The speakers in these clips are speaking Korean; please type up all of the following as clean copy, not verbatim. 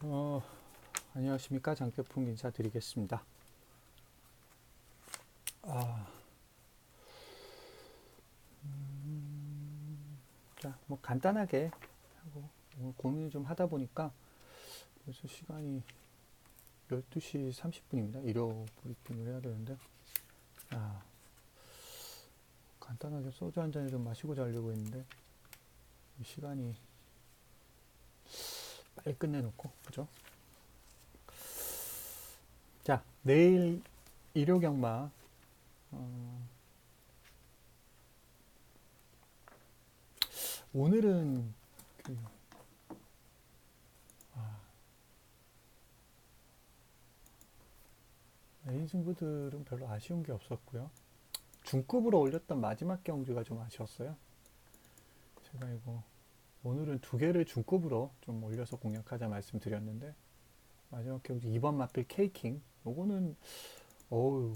어, 안녕하십니까. 장태풍 인사드리겠습니다. 아, 자, 뭐 간단하게 하고 오늘 고민을 좀 하다 보니까 벌써 시간이 12시 30분입니다. 일요 브리핑을 해야 되는데, 아, 간단하게 소주 한 잔을 좀 마시고 자려고 했는데, 이 시간이 빨리 끝내놓고, 그죠? 자, 내일 일요 경마, 어, 오늘은 그, 메인 승부들은 별로 아쉬운 게 없었고요. 중급으로 올렸던 마지막 경주가 좀 아쉬웠어요. 제가 이거 오늘은 두 개를 중급으로 좀 올려서 공략하자 말씀드렸는데 마지막 경주 2번 맞빌 케이킹 요거는 어우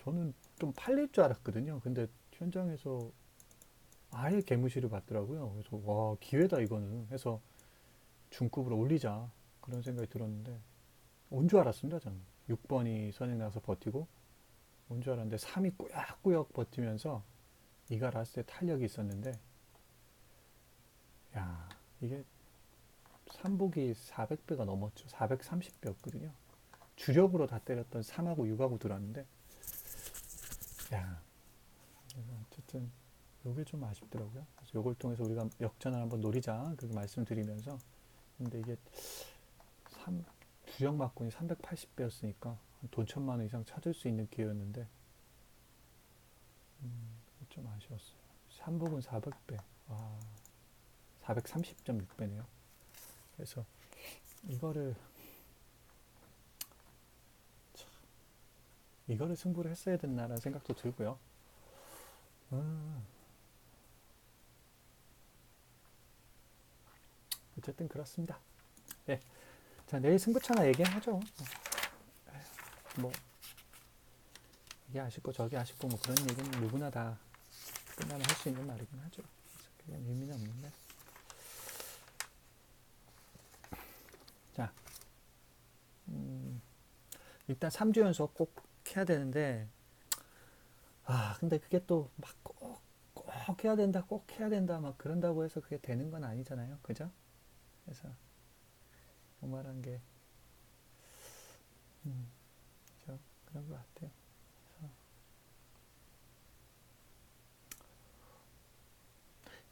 저는 좀 팔릴 줄 알았거든요. 근데 현장에서 아예 개무시를 받더라고요. 그래서 와 기회다 이거는 해서 중급으로 올리자 그런 생각이 들었는데 온 줄 알았습니다. 저는 6번이 선행 나서 버티고 온 줄 알았는데 3이 꾸역꾸역 버티면서 이가 라스트에 탄력이 있었는데 야 이게 삼복이 400배가 넘었죠. 430배였거든요. 주력으로 다 때렸던 3하고 6하고 들어왔는데, 야, 어쨌든 요게 좀 아쉽더라고요. 그래서 요걸 통해서 우리가 역전을 한번 노리자 그렇게 말씀드리면서, 근데 이게 3, 주력 막군이 380배였으니까 돈 1,000만 원 이상 찾을 수 있는 기회였는데 좀 아쉬웠어요. 삼복은 400배, 와, 430.6배네요. 그래서 이거를 이거를 승부를 했어야 됐나라는 생각도 들고요. 어쨌든 그렇습니다. 네. 자, 내일 승부차나 얘기하죠. 뭐, 이게 아쉽고 저게 아쉽고 뭐 그런 얘기는 누구나 다 끝나면 할 수 있는 말이긴 하죠. 그래서 그냥 의미는 없는데. 자, 일단 3주 연속 꼭 해야 되는데, 근데 그게 또 막 꼭 해야 된다, 꼭 해야 된다, 막 그런다고 해서 그게 되는 건 아니잖아요. 그죠? 그래서 정말한 게, 저 그런 것 같아요.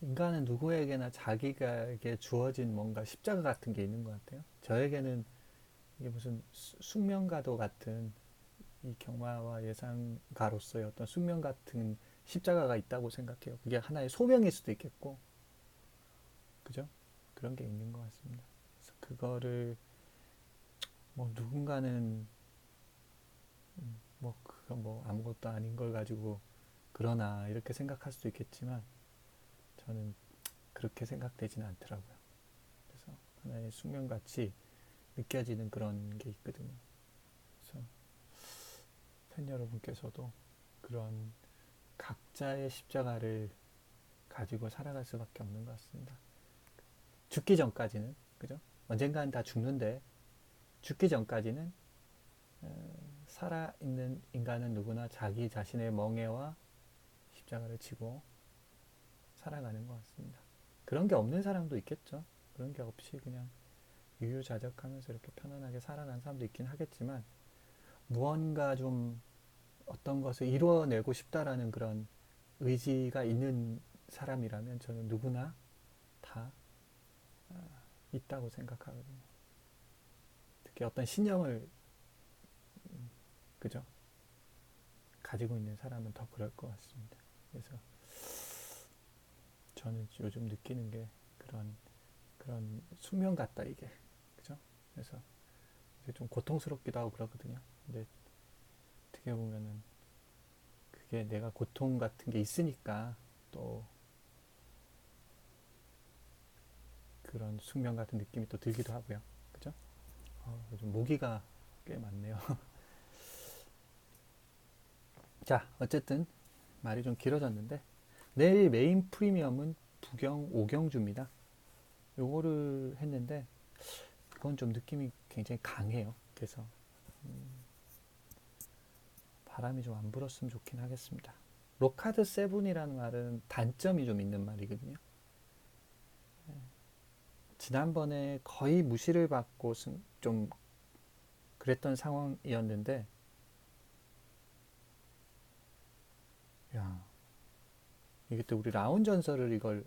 인간은 누구에게나 자기에게 주어진 뭔가 십자가 같은 게 있는 것 같아요. 저에게는 이게 무슨 숙명가도 같은 이 경마와 예상가로서의 어떤 숙명 같은 십자가가 있다고 생각해요. 그게 하나의 소명일 수도 있겠고, 그죠? 그런 게 있는 것 같습니다. 그래서 그거를 뭐 누군가는 뭐 그거 뭐 아무것도 아닌 걸 가지고 그러나 이렇게 생각할 수도 있겠지만 저는 그렇게 생각되지는 않더라고요. 그래서 하나의 숙명같이 느껴지는 그런 게 있거든요. 그래서 팬 여러분께서도 그런 각자의 십자가를 가지고 살아갈 수밖에 없는 것 같습니다. 죽기 전까지는 그죠? 언젠가는 다 죽는데 죽기 전까지는 살아있는 인간은 누구나 자기 자신의 멍에와 십자가를 지고 살아가는 것 같습니다. 그런 게 없는 사람도 있겠죠. 그런 게 없이 그냥 유유자적하면서 이렇게 편안하게 살아가는 사람도 있긴 하겠지만 무언가 좀 어떤 것을 이루어내고 싶다라는 그런 의지가 있는 사람이라면 저는 누구나 다 있다고 생각하거든요. 특히 어떤 신념을 그죠? 가지고 있는 사람은 더 그럴 것 같습니다. 그래서 저는 요즘 느끼는 게 그런 숙명 같다 이게 그죠? 그래서 좀 고통스럽기도 하고 그러거든요. 근데 어떻게 보면은 그게 내가 고통 같은 게 있으니까 또 그런 숙명 같은 느낌이 또 들기도 하고요. 그죠? 요즘 모기가 꽤 많네요. 자, 어쨌든 말이 좀 길어졌는데 내일 메인 프리미엄은 부경 오경주입니다. 요거를 했는데 그건 좀 느낌이 굉장히 강해요. 그래서 바람이 좀 안 불었으면 좋긴 하겠습니다. 로카드 세븐이라는 말은 단점이 좀 있는 말이거든요. 지난번에 거의 무시를 받고 좀 그랬던 상황이었는데, 야, 이게 또 우리 라운 전설을 이걸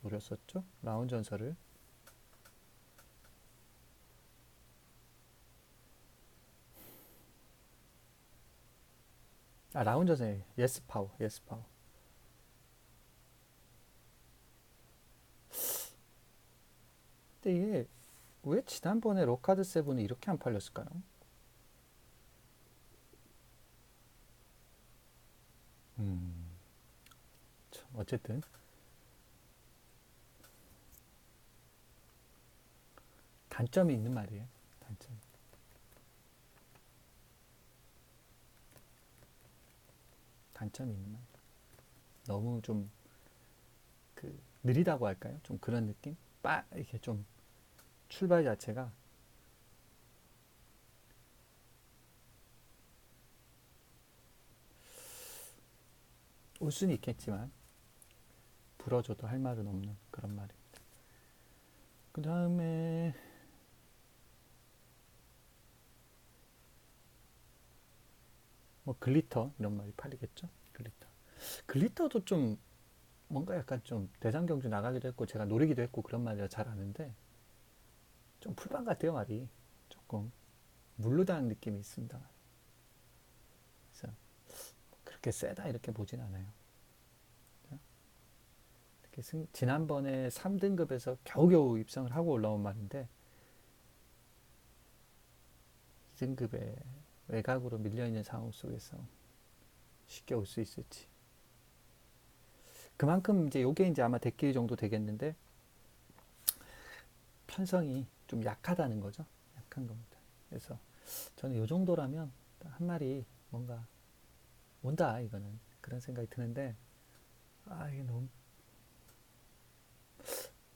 노렸었죠? 라운 전설을. 아, 라운 전설, 예스 파워, 예스 파워. 근데 이게 왜 지난번에 로카드 세븐이 이렇게 안 팔렸을까요? 음, 참, 어쨌든 단점이 있는 말이에요. 단점. 단점이 있는 말. 너무 좀 그 느리다고 할까요? 좀 그런 느낌? 이렇게 좀 출발 자체가 올 수는 있겠지만 불어줘도 할 말은 없는 그런 말입니다. 그 다음에 뭐 글리터 이런 말이 팔리겠죠? 글리터. 글리터도 좀 뭔가 약간 좀 대상 경주 나가기도 했고 제가 노리기도 했고 그런 말이라 잘 아는데 좀 풀빵 같아요 말이. 조금 물르다는 느낌이 있습니다. 그래서 그렇게 세다 이렇게 보진 않아요. 지난번에 3등급에서 겨우겨우 입성을 하고 올라온 말인데 2등급에 외곽으로 밀려있는 상황 속에서 쉽게 올 수 있을지. 그만큼 이제 요게 이제 아마 데끼리 정도 되겠는데 편성이 좀 약하다는 거죠. 약한 겁니다. 그래서 저는 요 정도라면 한 마리 뭔가 온다 이거는 그런 생각이 드는데 이게 너무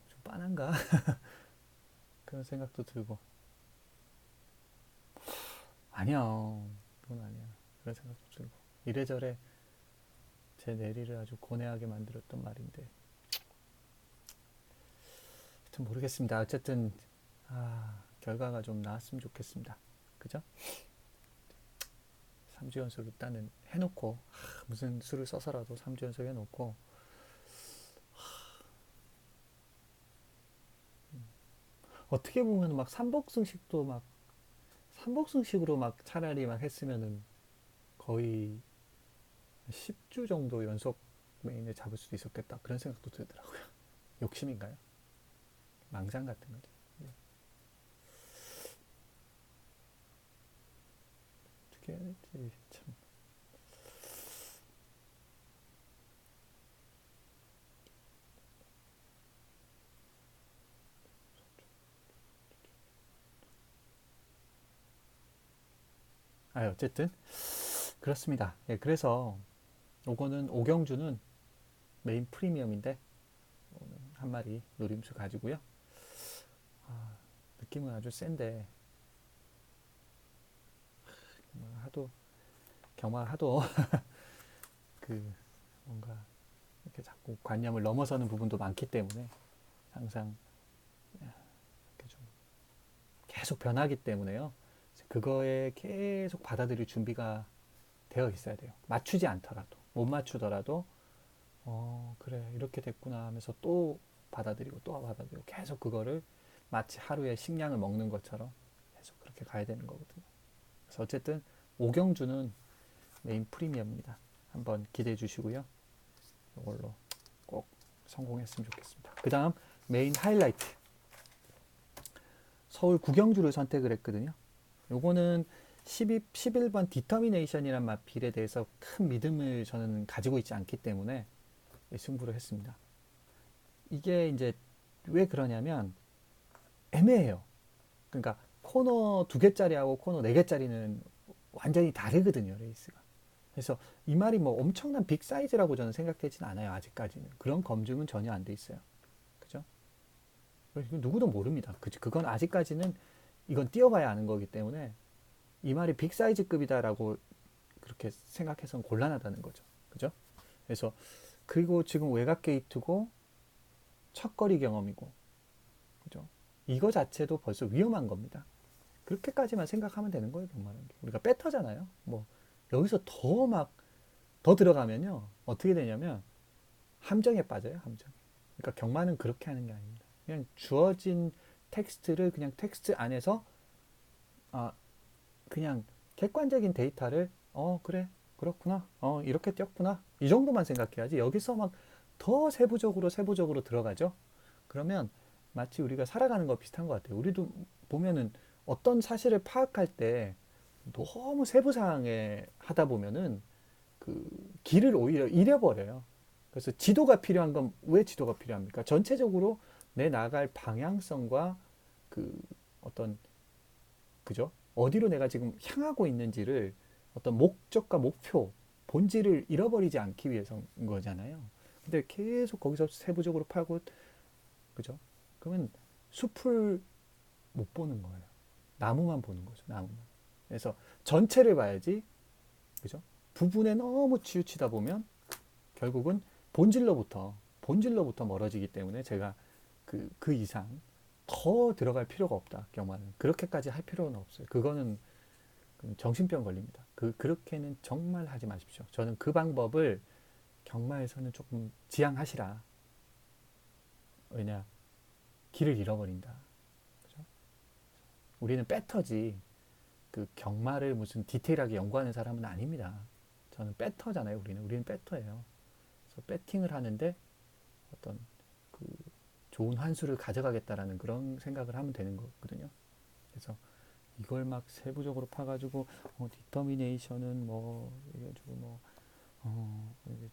좀 빤한가 그런 생각도 들고 아니야 그건 아니야 그런 생각도 들고 이래저래 제 내리를 아주 고뇌하게 만들었던 말인데 좀 모르겠습니다. 어쨌든 결과가 좀 나왔으면 좋겠습니다. 그죠? 3주 연속 일단은 해놓고 무슨 수를 써서라도 3주 연속 해놓고 어떻게 보면 막 삼복승식도 막 삼복승식으로 막 차라리 막 했으면은 거의 10주 정도 연속 메인을 잡을 수도 있었겠다 그런 생각도 들더라고요. 욕심인가요? 망상 같은 거죠. 어떻게 해야 될지 참. 어쨌든 그렇습니다. 예, 그래서 요거는 오경주는 메인 프리미엄인데 한 마리 노림수 가지고요. 느낌은 아주 센데 하도 경마 하도 그 뭔가 이렇게 자꾸 관념을 넘어서는 부분도 많기 때문에 항상 이렇게 좀 계속 변하기 때문에요. 그거에 계속 받아들일 준비가 되어 있어야 돼요. 맞추지 않더라도 못 맞추더라도 그래 이렇게 됐구나 하면서 또 받아들이고 또 받아들이고 계속 그거를 마치 하루에 식량을 먹는 것처럼 계속 그렇게 가야 되는 거거든요. 그래서 어쨌든 오경주는 메인 프리미엄입니다. 한번 기대해 주시고요. 이걸로 꼭 성공했으면 좋겠습니다. 그 다음 메인 하이라이트 서울 구경주를 선택을 했거든요. 요거는 11번 디터미네이션이란 마필에 대해서 큰 믿음을 저는 가지고 있지 않기 때문에 승부를 했습니다. 이게 이제 왜 그러냐면 애매해요. 그러니까 코너 2개짜리하고 코너 4개짜리는 완전히 다르거든요, 레이스가. 그래서 이 말이 뭐 엄청난 빅 사이즈라고 저는 생각되진 않아요, 아직까지는. 그런 검증은 전혀 안 돼 있어요. 그죠? 누구도 모릅니다. 그건 아직까지는 이건 띄워봐야 아는 거기 때문에 이 말이 빅 사이즈급이다라고 그렇게 생각해서는 곤란하다는 거죠. 그죠? 그래서 그리고 지금 외곽 게이트고 첫거리 경험이고, 그죠? 이거 자체도 벌써 위험한 겁니다. 그렇게까지만 생각하면 되는 거예요, 경마는. 우리가 배터잖아요. 뭐 여기서 더 들어가면요 어떻게 되냐면 함정에 빠져요, 함정. 그러니까 경마는 그렇게 하는 게 아닙니다. 그냥 주어진 텍스트를 그냥 텍스트 안에서 아 그냥 객관적인 데이터를 그래 그렇구나 이렇게 띄었구나 이 정도만 생각해야지 여기서 막 더 세부적으로 들어가죠. 그러면 마치 우리가 살아가는 거 비슷한 것 같아요. 우리도 보면은 어떤 사실을 파악할 때 너무 세부상에 하다 보면은 그 길을 오히려 잃어버려요. 그래서 지도가 필요한 건 왜 지도가 필요합니까? 전체적으로 내 나갈 방향성과 그 어떤 그죠? 어디로 내가 지금 향하고 있는지를 어떤 목적과 목표, 본질을 잃어버리지 않기 위해서인 거잖아요. 근데 계속 거기서 세부적으로 파고, 그죠? 그러면 숲을 못 보는 거예요. 나무만 보는 거죠, 나무만. 그래서 전체를 봐야지, 그죠? 부분에 너무 치우치다 보면 결국은 본질로부터 멀어지기 때문에 제가 그 이상 더 들어갈 필요가 없다. 경마는 그렇게까지 할 필요는 없어요. 그거는 정신병 걸립니다. 그렇게는 정말 하지 마십시오. 저는 그 방법을 경마에서는 조금 지양하시라. 왜냐 길을 잃어버린다. 그죠? 우리는 배터지 그 경마를 무슨 디테일하게 연구하는 사람은 아닙니다. 저는 배터잖아요. 우리는 배터예요. 그래서 배팅을 하는데 어떤 그 좋은 환수를 가져가겠다라는 그런 생각을 하면 되는 거거든요. 그래서 이걸 막 세부적으로 파가지고 디터미네이션은 뭐 이래가지고 이게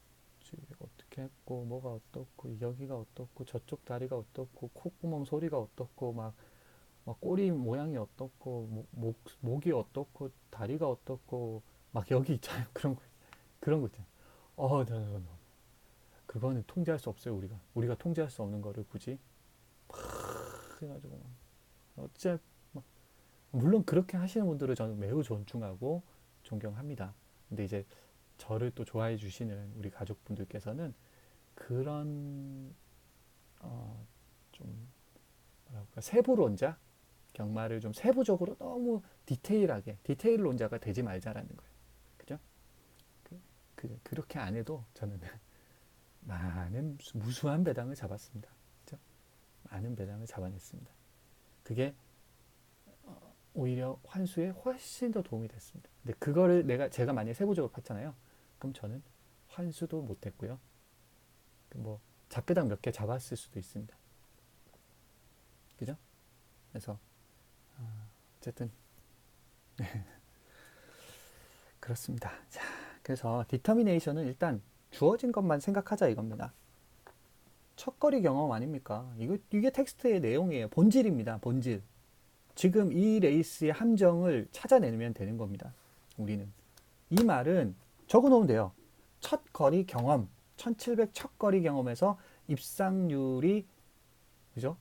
어떻게 했고 뭐가 어떻고 여기가 어떻고 저쪽 다리가 어떻고 콧구멍 소리가 어떻고 막 꼬리 모양이 어떻고 목이 어떻고 다리가 어떻고 막 여기 있잖아요. 그런 거 있잖아요. no. 그거는 통제할 수 없어요. 우리가 통제할 수 없는 거를 굳이 해가지고 어째 물론 그렇게 하시는 분들을 저는 매우 존중하고 존경합니다. 근데 이제 저를 또 좋아해 주시는 우리 가족분들께서는 그런 좀 뭐랄까 세부론자 경마를 좀 세부적으로 너무 디테일론자가 되지 말자라는 거예요. 그죠? 그렇게 안 해도 저는 많은 무수한 배당을 잡았습니다. 그죠? 많은 배당을 잡아냈습니다. 그게 오히려 환수에 훨씬 더 도움이 됐습니다. 근데 그거를 제가 만약에 세부적으로 팠잖아요. 그럼 저는 환수도 못했고요. 뭐 잡배당 몇 개 잡았을 수도 있습니다. 그죠? 그래서 어쨌든 그렇습니다. 자, 그래서 디터미네이션은 일단 주어진 것만 생각하자 이겁니다. 첫거리 경험 아닙니까? 이게 텍스트의 내용이에요. 본질입니다. 본질. 지금 이 레이스의 함정을 찾아내면 되는 겁니다. 우리는. 이 말은 적어놓으면 돼요. 첫 거리 경험, 1700 첫 거리 경험에서 입상률이, 그죠?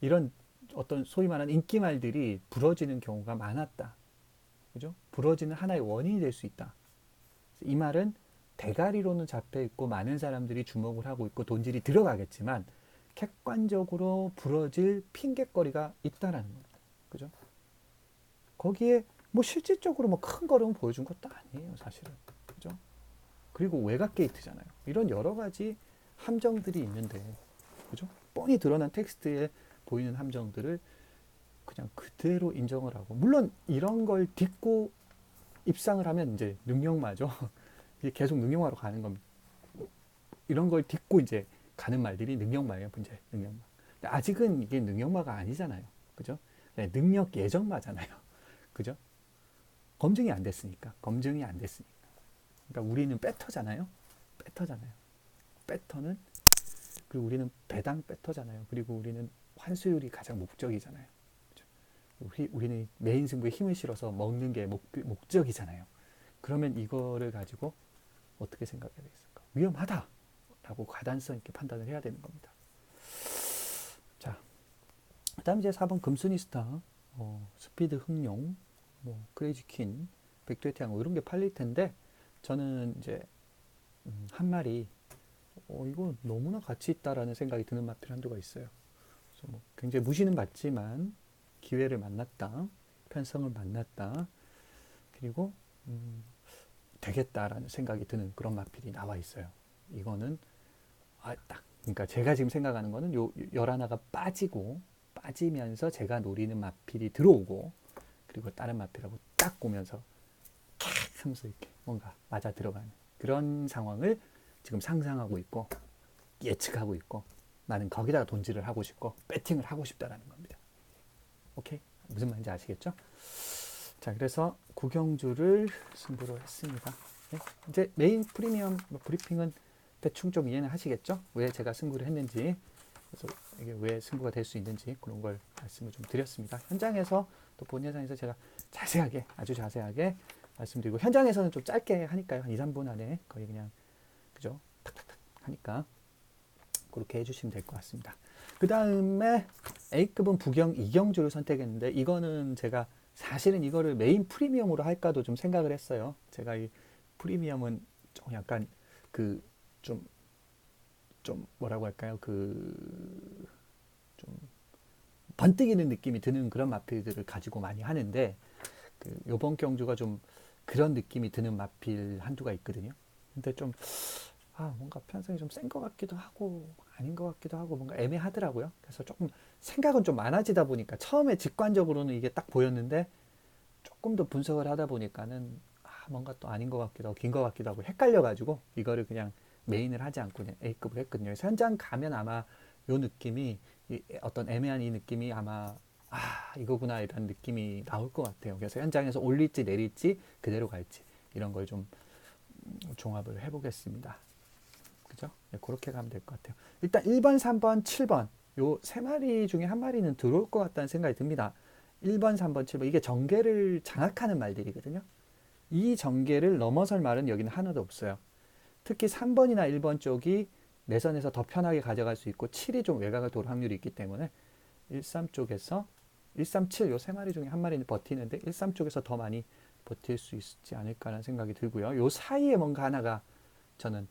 이런 어떤 소위 말하는 인기말들이 부러지는 경우가 많았다. 그죠? 부러지는 하나의 원인이 될 수 있다. 이 말은 대가리로는 잡혀 있고 많은 사람들이 주목을 하고 있고 돈질이 들어가겠지만 객관적으로 부러질 핑곗거리가 있다라는 겁니다. 그죠? 거기에 뭐 실질적으로 뭐 큰 걸음을 보여준 것도 아니에요, 사실은. 그죠? 그리고 외곽 게이트잖아요. 이런 여러 가지 함정들이 있는데, 그죠? 뻔히 드러난 텍스트에 보이는 함정들을 그냥 그대로 인정을 하고, 물론 이런 걸 딛고 입상을 하면 이제 능력마죠. 이게 계속 능력마로 가는 겁니다. 이런 걸 딛고 이제 가는 말들이 능력마예요, 문제. 능력마. 근데 아직은 이게 능력마가 아니잖아요. 그죠? 네, 능력 예정마잖아요. 그죠? 검증이 안 됐으니까. 그러니까 우리는 배터잖아요. 배터는 그리고 우리는 배당 배터잖아요. 그리고 우리는 환수율이 가장 목적이잖아요. 그죠? 우리는 메인 승부에 힘을 실어서 먹는 게 목적이잖아요. 그러면 이거를 가지고 어떻게 생각해야 되겠습니까? 위험하다라고 가단성 있게 판단을 해야 되는 겁니다. 자, 그다음 이제 4번 금순이스타, 스피드 흥룡, 뭐 크레이지 퀸, 백두의 태양호 이런 게 팔릴 텐데 저는 이제 한 마리 이거 너무나 가치 있다라는 생각이 드는 마필 한두가 있어요. 그래서 뭐 굉장히 무시는 받지만 기회를 만났다, 편성을 만났다, 그리고 되겠다라는 생각이 드는 그런 마필이 나와 있어요. 이거는 딱 그러니까 제가 지금 생각하는 거는 요 11가 빠지면서 제가 노리는 마필이 들어오고 그리고 다른 마필하고 딱 오면서 캬 하면서 이렇게 뭔가 맞아 들어가는 그런 상황을 지금 상상하고 있고 예측하고 있고 나는 거기다가 돈질을 하고 싶고 배팅을 하고 싶다라는 겁니다. 오케이? 무슨 말인지 아시겠죠? 자, 그래서 구경주를 승부로 했습니다. 네? 이제 메인 프리미엄 브리핑은 대충 좀 이해는 하시겠죠? 왜 제가 승부를 했는지, 그래서 이게 왜 승부가 될 수 있는지 그런 걸 말씀을 좀 드렸습니다. 현장에서 또 본 영상에서 제가 자세하게, 아주 자세하게 말씀드리고 현장에서는 좀 짧게 하니까요. 한 2, 3분 안에 거의 그냥 그죠? 탁탁탁 하니까 그렇게 해주시면 될 것 같습니다. 그 다음에 A급은 부경 이경주를 선택했는데 이거는 제가 사실은 이거를 메인 프리미엄으로 할까도 좀 생각을 했어요. 제가 이 프리미엄은 좀 약간 그 좀 뭐라고 할까요? 그 좀 번뜩이는 느낌이 드는 그런 마필들을 가지고 많이 하는데 그 요번 경주가 좀 그런 느낌이 드는 마필 한두가 있거든요. 근데 좀 뭔가 편성이 좀 센 것 같기도 하고 아닌 것 같기도 하고 뭔가 애매하더라고요. 그래서 조금 생각은 좀 많아지다 보니까 처음에 직관적으로는 이게 딱 보였는데 조금 더 분석을 하다 보니까는 뭔가 또 아닌 것 같기도 하고 긴 것 같기도 하고 헷갈려가지고 이거를 그냥 메인을 하지 않고 그냥 A급을 했거든요. 그래서 현장 가면 아마 요 느낌이 어떤 애매한 이 느낌이 아마 이거구나 이런 느낌이 나올 것 같아요. 그래서 현장에서 올릴지 내릴지 그대로 갈지 이런 걸 좀 종합을 해보겠습니다. 그죠? 네, 그렇게 가면 될 것 같아요. 일단 1번, 3번, 7번 요 세 마리 중에 한 마리는 들어올 것 같다는 생각이 듭니다. 1번, 3번, 7번 이게 전개를 장악하는 말들이거든요. 이 전개를 넘어설 말은 여기는 하나도 없어요. 특히 3번이나 1번 쪽이 내선에서 더 편하게 가져갈 수 있고 7이 좀 외곽을 돌 확률이 있기 때문에 13 쪽에서 137 요 세 마리 중에 한 마리는 버티는데 13 쪽에서 더 많이 버틸 수 있지 않을까라는 생각이 들고요. 요 사이에 뭔가 하나가 저는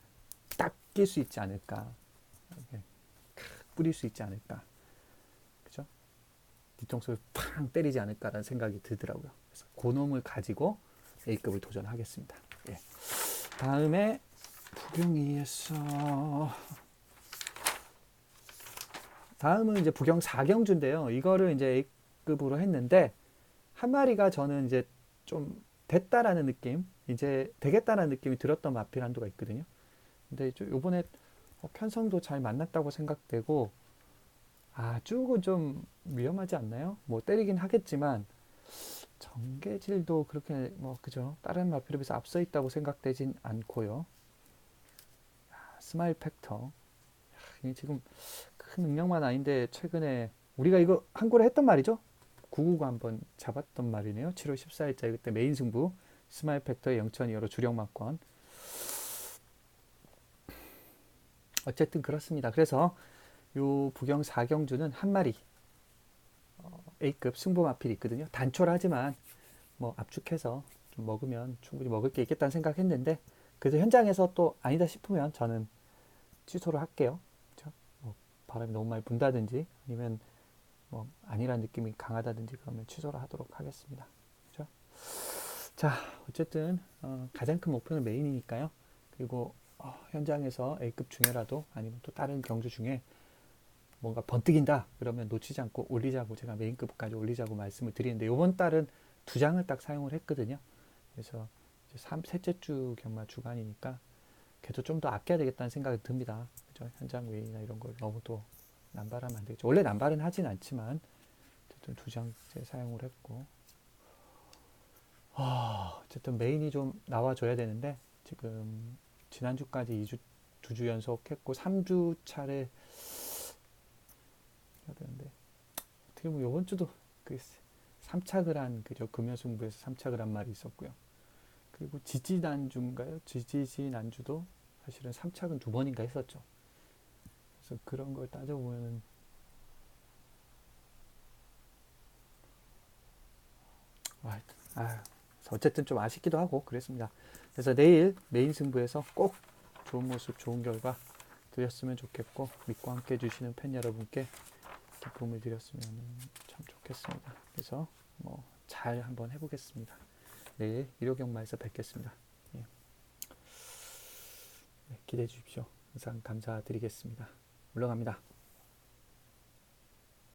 딱 낄 수 있지 않을까. 뿌릴 수 있지 않을까. 그죠? 뒤통수를 팡 때리지 않을까라는 생각이 들더라고요. 그래서 그놈을 가지고 A급을 도전하겠습니다. 예. 다음에 부경 ES 다음은 이제 부경 4경주인데요. 이거를 이제 A급으로 했는데 한 마리가 저는 이제 좀 됐다라는 느낌, 이제 되겠다라는 느낌이 들었던 마필 한두가 있거든요. 근데 요번에 편성도 잘 만났다고 생각되고 쭉은 좀 위험하지 않나요? 뭐 때리긴 하겠지만 전개질도 그렇게 뭐 그죠? 다른 마필에 비해서 앞서 있다고 생각되진 않고요. 스마일 팩터 이게 지금 큰 능력만 아닌데 최근에 우리가 이거 한골에 했던 말이죠. 999 한번 잡았던 말이네요. 7월 14일자에 그때 메인 승부 스마일 팩터의 0.25로 주력 막권. 어쨌든 그렇습니다. 그래서 요 부경 4경주는 한 마리 A급 승부 마필이 있거든요. 단촐하지만 뭐 압축해서 좀 먹으면 충분히 먹을 게 있겠다는 생각했는데 그래서 현장에서 또 아니다 싶으면 저는 취소를 할게요. 그렇죠? 뭐 바람이 너무 많이 분다든지 아니면 뭐 아니라는 느낌이 강하다든지 그러면 취소를 하도록 하겠습니다. 그렇죠? 자, 어쨌든 가장 큰 목표는 메인이니까요. 그리고 현장에서 A급 중에라도 아니면 또 다른 경주 중에 뭔가 번뜩인다 그러면 놓치지 않고 올리자고 제가 메인급까지 올리자고 말씀을 드리는데 이번 달은 두 장을 딱 사용을 했거든요. 그래서 이제 셋째 주 경마 주간이니까 그래도 좀 더 아껴야 되겠다는 생각이 듭니다. 그죠? 현장 외이나 이런 걸 너무 또 남발하면 안 되겠죠. 원래 남발은 하진 않지만 어쨌든 두 장째 사용을 했고 어쨌든 메인이 좀 나와줘야 되는데 지금 지난주까지 2주 2주 연속 했고 3주 차례 해야 되는데 어떻게 보면 이번 주도 그 3착을 한 그죠 금요승부에서 3착을 한 말이 있었고요. 그리고 지지난주인가요? 지지난주도 사실은 3착은 두 번인가 했었죠. 그래서 그런 걸 따져보면은 어쨌든 좀 아쉽기도 하고 그랬습니다. 그래서 내일 메인 승부에서 꼭 좋은 모습, 좋은 결과 드렸으면 좋겠고 믿고 함께 해주시는 팬 여러분께 기쁨을 드렸으면 참 좋겠습니다. 그래서 잘 한번 해보겠습니다. 내일 일요경마에서 뵙겠습니다. 예. 네, 기대해 주십시오. 항상 감사드리겠습니다. 물러갑니다.